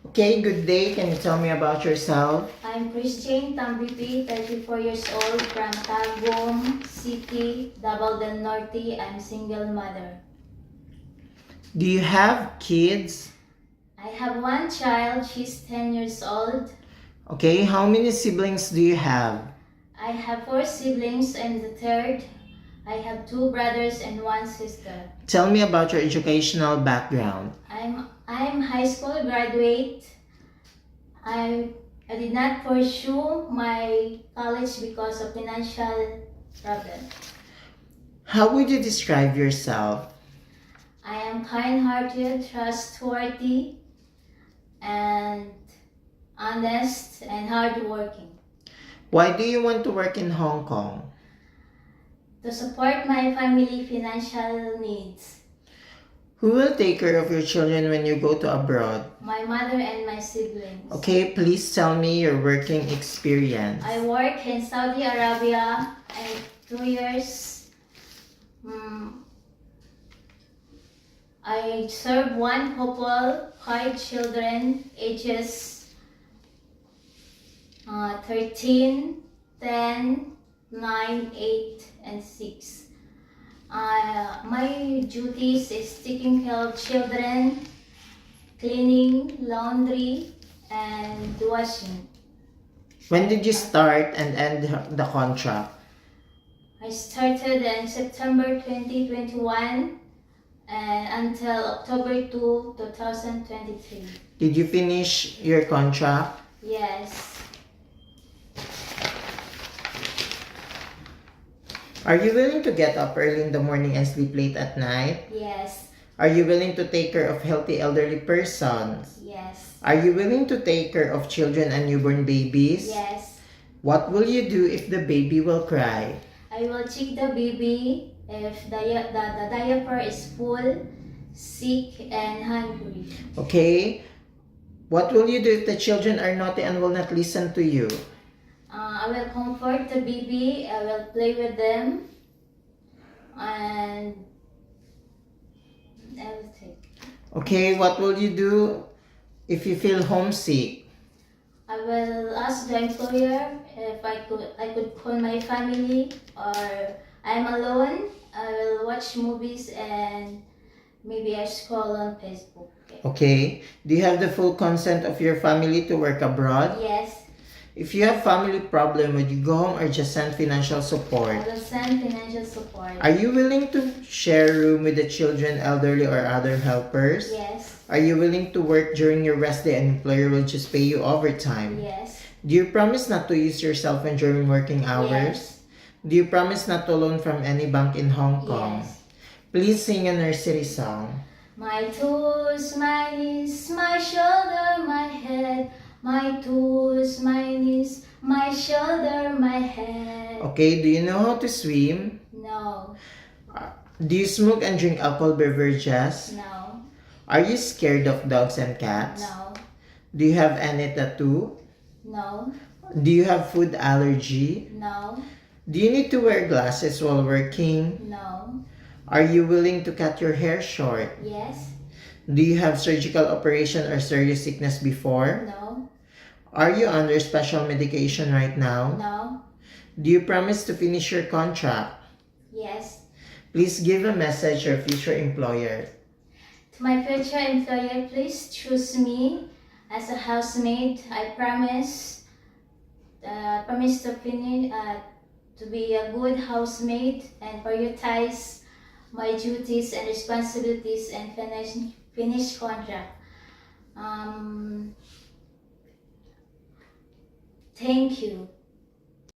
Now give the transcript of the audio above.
Okay, good day. Can you tell me about yourself? I'm Christine Tambipi, 34 years old from Tagum City, Davao del Norte. I'm single mother. Do you have kids? I have one child, she's 10 years old. Okay, how many siblings do you have? I have 4 siblings, I'm the third. I have 2 brothers and 1 sister. Tell me about your educational background. I'm high school graduate. I did not pursue my college because of financial problem. How would you describe yourself? I am kind-hearted, trustworthy, and honest and hardworking. Why do you want to work in Hong Kong? To support my family financial needs. Who will take care of your children when you go to abroad? My mother and my siblings. Okay, please tell me your working experience. I work in Saudi Arabia and 2 years. I serve one couple, 5 children, ages 13, 10, 9, 8, and 6. My duties is taking care of children, cleaning, laundry, and washing. When did you start and end the contract? I started in September 2021 and until October 2, 2023. Did you finish your contract? Yes. Are you willing to get up early in the morning and sleep late at night? Yes. Are you willing to take care of healthy elderly persons? Yes. Are you willing to take care of children and newborn babies? Yes. What will you do if the baby will cry? I will check the baby if the diaper is full, sick, and hungry. Okay. What will you do if the children are naughty and will not listen to you? I will comfort the baby, I will play with them, and everything. Okay, what will you do if you feel homesick? I will ask the employer if I could call my family, or I'm alone. I will watch movies and maybe I scroll on Facebook. Okay. Do you have the full consent of your family to work abroad? Yes. If you have family problem, would you go home or just send financial support? I will send financial support. Are you willing to share room with the children, elderly, or other helpers? Yes. Are you willing to work during your rest day and employer will just pay you overtime? Yes. Do you promise not to use your cell phone during working hours? Yes. Do you promise not to loan from any bank in Hong Kong? Yes. Please sing a nursery song. My toes, my knees, my shoulder, my head. My toes, my knees, my shoulder, my head. Okay, do you know how to swim? No. Do you smoke and drink alcohol beverages? No. Are you scared of dogs and cats? No. Do you have any tattoo? No. Do you have food allergy? No. Do you need to wear glasses while working? No. Are you willing to cut your hair short? Yes. Do you have surgical operation or serious sickness before? No. Are you under special medication right now? No. Do you promise to finish your contract? Yes. Please give a message to your future employer. To my future employer, please choose me as a housemaid. I promise to finish to be a good housemaid and prioritize my duties and responsibilities and finish contract. Thank you.